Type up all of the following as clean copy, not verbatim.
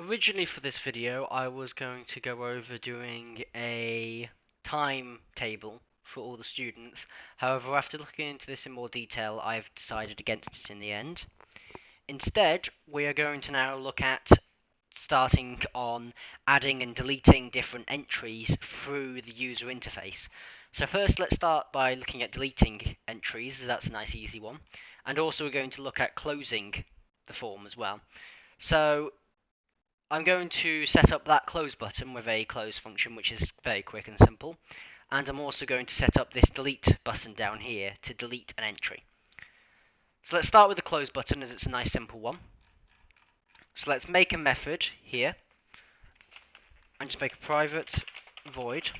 Originally for this video, I was going to go over doing a timetable for all the students. However, after looking into this in more detail, I've decided against it in the end. Instead, we are going to now look at starting on adding and deleting different entries through the user interface. So first, let's start by looking at deleting entries. That's a nice easy one. And also we're going to look at closing the form as well. So I'm going to set up that close button with a close function, which is very quick and simple. And I'm also going to set up this delete button down here to delete an entry. So let's start with the close button, as it's a nice simple one. So let's make a method here and just make a private void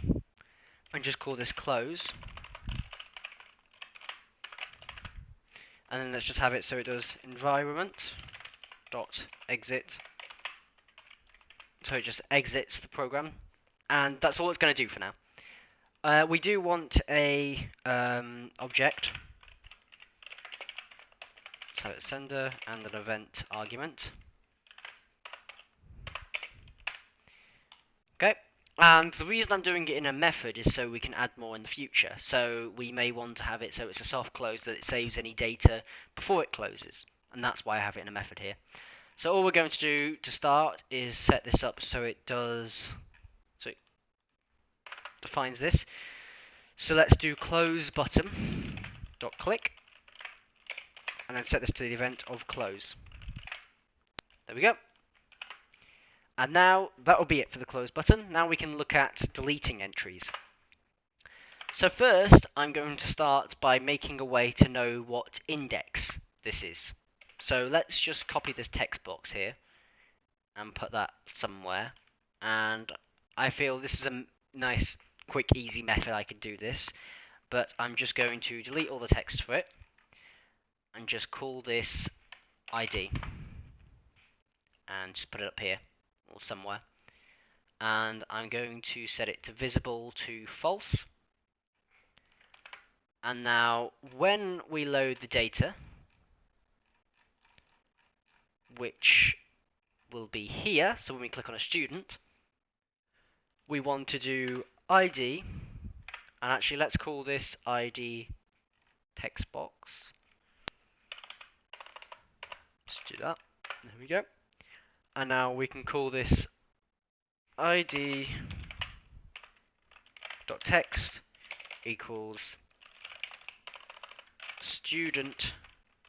and just call this close. And then let's just have it so it does environment dot exit. So it just exits the program, and that's all it's going to do for now. We do want a object, so it's sender and an event argument. Okay, and the reason I'm doing it in a method is so we can add more in the future. So we may want to have it so it's a soft close that it saves any data before it closes, and that's why I have it in a method here. So all we're going to do to start is set this up so it defines this. So let's do close button dot click, and then set this to the event of close. There we go. And now that will be it for the close button. Now we can look at deleting entries. So first, I'm going to start by making a way to know what index this is. So let's just copy this text box here and put that somewhere. And I feel this is a nice, quick, easy method I could do this. But I'm just going to delete all the text for it and just call this ID. And just put it up here or somewhere. And I'm going to set it to visible to false. And now when we load the data, which will be here, so when we click on a student, we want to do ID, and actually let's call this ID text box. Let's do that. There we go. And now we can call this ID dot text equals student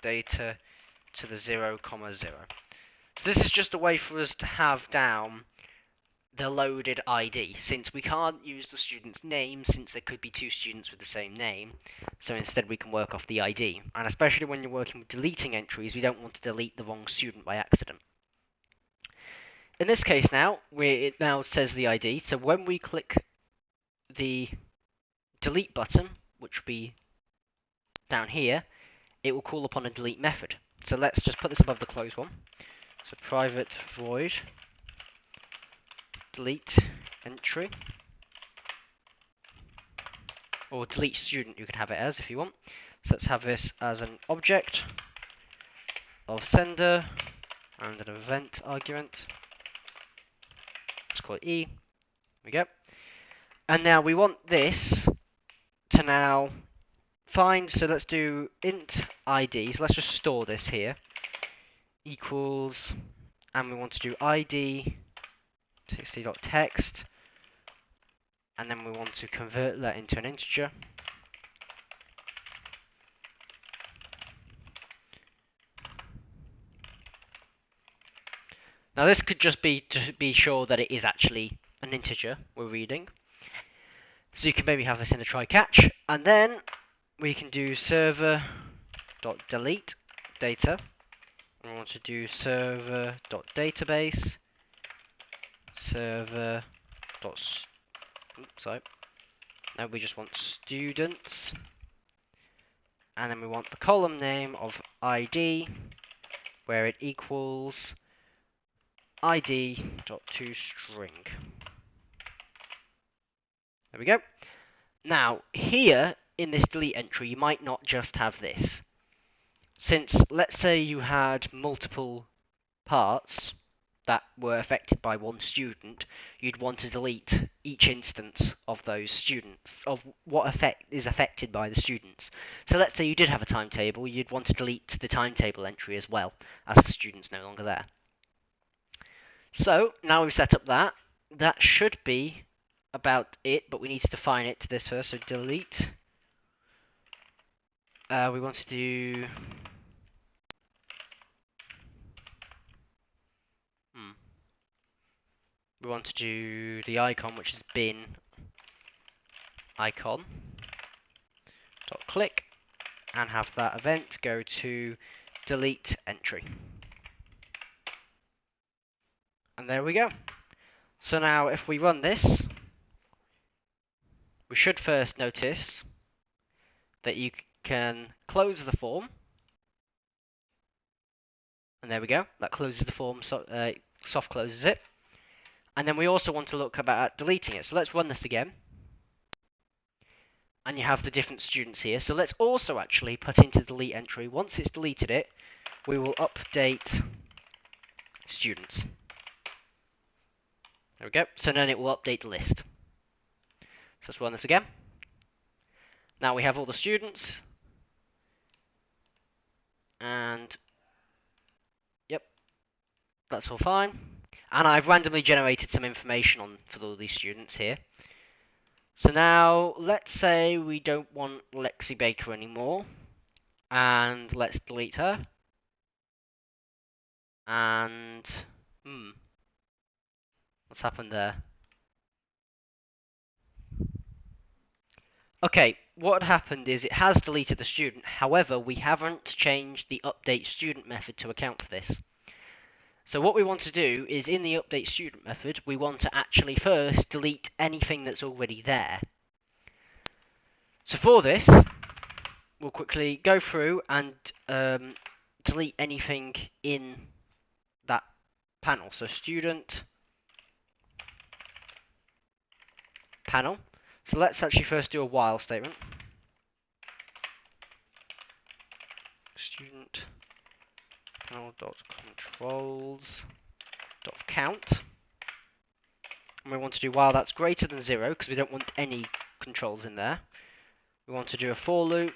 data to the 0, 0. So this is just a way for us to have down the loaded ID, since we can't use the student's name, since there could be two students with the same name. So instead we can work off the ID, and especially when you're working with deleting entries, we don't want to delete the wrong student by accident. In this case now, it now says the ID, so when we click the delete button, which will be down here, it will call upon a delete method. So let's just put this above the close one. So private void delete entry, or delete student you could have it as if you want. So let's have this as an object of sender and an event argument. Let's call it E. There we go. And now we want this to now find, so let's do int ID, so let's just store this here, equals, and we want to do ID txt.text, and then we want to convert that into an integer. Now this could just be to be sure that it is actually an integer we're reading. So you can maybe have this in a try catch, and then we can do server.delete data. We want to do server.database server. Sorry. Now we just want students, and then we want the column name of ID, where it equals id.toString. There we go. Now here in this delete entry, you might not just have this, since let's say you had multiple parts that were affected by one student, you'd want to delete each instance of those students, of what effect is affected by the students. So let's say you did have a timetable, you'd want to delete the timetable entry as well, as the student's no longer there. So now we've set up that, that should be about it, but we need to define it to this first, so delete. We want to do... We want to do the icon, which is bin icon dot click, and have that event go to delete entry. And there we go. So now if we run this, we should first notice that you can close the form. And there we go. That closes the form, soft closes it. And then we also want to look about deleting it. So let's run this again. And you have the different students here. So let's also actually put into delete entry. Once it's deleted it, we will update students. There we go. So then it will update the list. So let's run this again. Now we have all the students. And yep, that's all fine. And I've randomly generated some information for all these students here. So now let's say we don't want Lexi Baker anymore. And let's delete her. And what's happened there? Okay, what happened is it has deleted the student. However, we haven't changed the update student method to account for this. So what we want to do is in the update student method, we want to actually first delete anything that's already there. So for this, we'll quickly go through and delete anything in that panel. So student panel. So let's actually first do a while statement. Student panel dot controls dot count. And we want to do while that's greater than 0 because we don't want any controls in there. We want to do a for loop.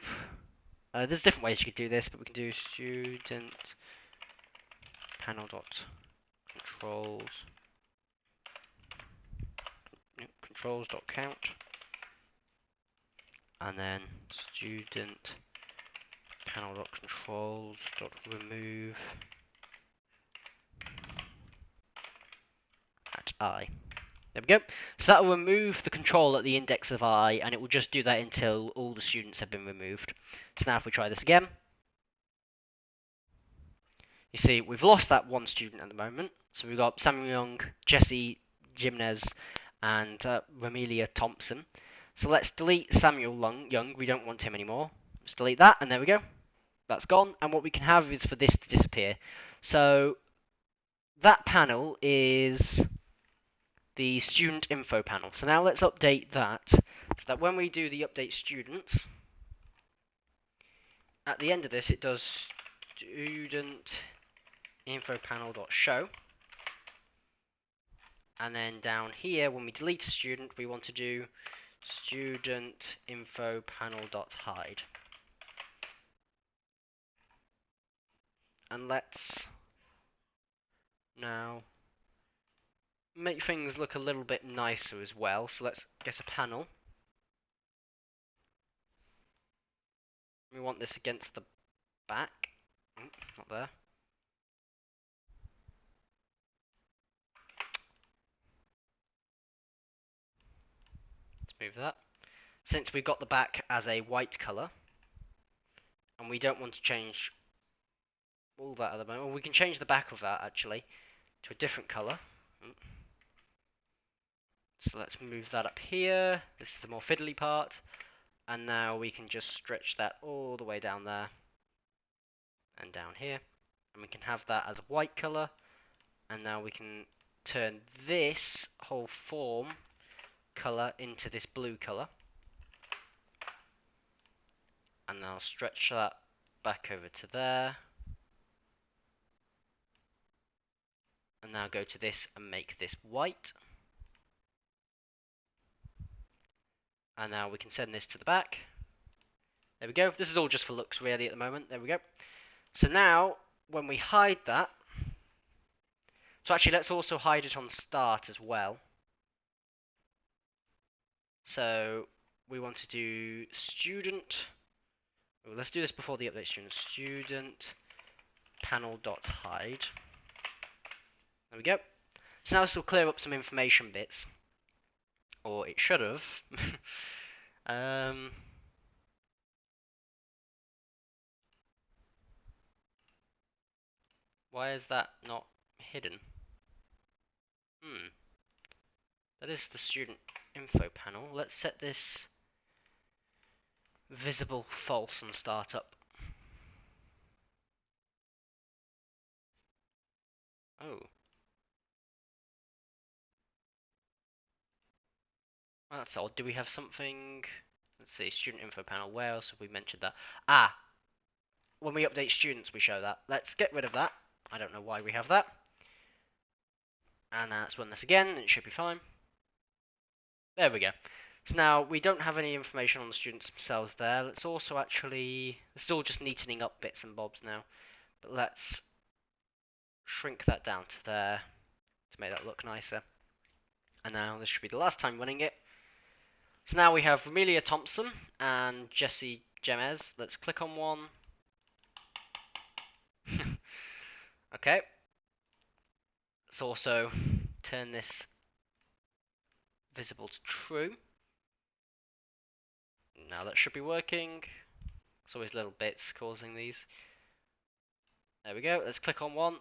There's different ways you could do this, but we can do student panel dot controls dot count, and then student panel dot controls dot remove at I. There we go. So that will remove the control at the index of I, and it will just do that until all the students have been removed. So now if we try this again, you see we've lost that one student at the moment. So we've got Samuel Young, Jesse Jimenez, and Ramelia Thompson. So let's delete Samuel Young. We don't want him anymore. Let's delete that, and there we go. That's gone. And what we can have is for this to disappear. So that panel is the student info panel. So now let's update that so that when we do the update students, at the end of this it does student info panel dot show, and then down here when we delete a student we want to do student info panel dot hide. And let's now make things look a little bit nicer as well. So let's get a panel. We want this against the back. Not there. Let's move that. Since we've got the back as a white colour, and we don't want to change all that at the moment, well, we can change the back of that actually to a different colour. So let's move that up here. This is the more fiddly part. And now we can just stretch that all the way down there and down here. And we can have that as a white colour. And now we can turn this whole form colour into this blue colour. And I'll stretch that back over to there. And now go to this and make this white. And now we can send this to the back. There we go. This is all just for looks really at the moment. There we go. So now, when we hide that, so actually let's also hide it on start as well. So we want to do student. Well, let's do this before the update student. Student panel.hide. There we go. So now this will clear up some information bits. Or it should have. Why is that not hidden? That is the student info panel. Let's set this visible false on startup. Oh. Well, that's odd. Do we have something? Let's see, student info panel. Where else have we mentioned that? Ah! When we update students, we show that. Let's get rid of that. I don't know why we have that. And let's run this again, and it should be fine. There we go. So now we don't have any information on the students themselves there. Let's also actually, it's all just neatening up bits and bobs now. But let's shrink that down to there to make that look nicer. And now this should be the last time running it. So now we have Amelia Thompson and Jesse Gemez. Let's click on one. Okay. Let's also turn this visible to true. Now that should be working. There's always little bits causing these. There we go. Let's click on one.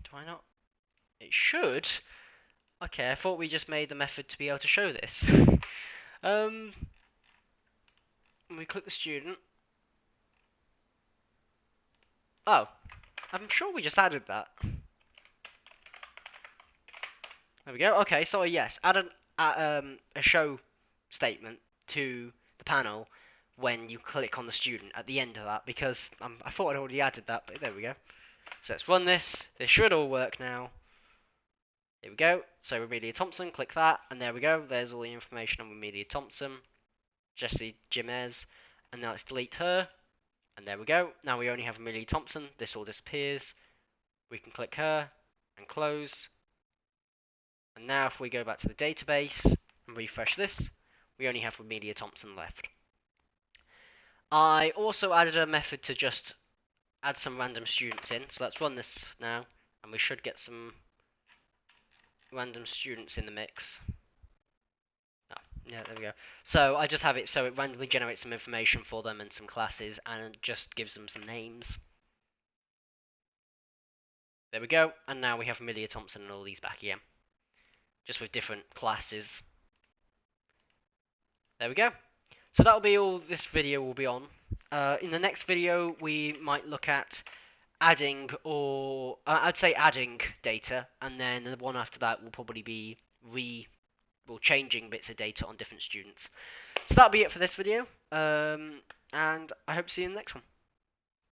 Do I not? It should. Okay, I thought we just made the method to be able to show this. When we click the student. Oh, I'm sure we just added that. There we go. Okay, so yes, add a show statement to the panel when you click on the student at the end of that, because I thought I'd already added that, but there we go. So let's run this. This should all work now. There we go. So Amelia Thompson, click that, and there we go. There's all the information on Amelia Thompson, Jesse Jimez, and now let's delete her, and there we go. Now we only have Amelia Thompson. This all disappears. We can click her and close. And now if we go back to the database and refresh this, we only have Amelia Thompson left. I also added a method to just add some random students in. So let's run this now, and we should get some random students in the mix. Oh, yeah, there we go. So I just have it so it randomly generates some information for them and some classes, and it just gives them some names. There we go. And now we have Amelia Thompson and all these back again, just with different classes. There we go. So that'll be all this video will be on. In the next video, we might look at adding, or I'd say adding data, and then the one after that will probably be changing bits of data on different students. So that'll be it for this video, and I hope to see you in the next one.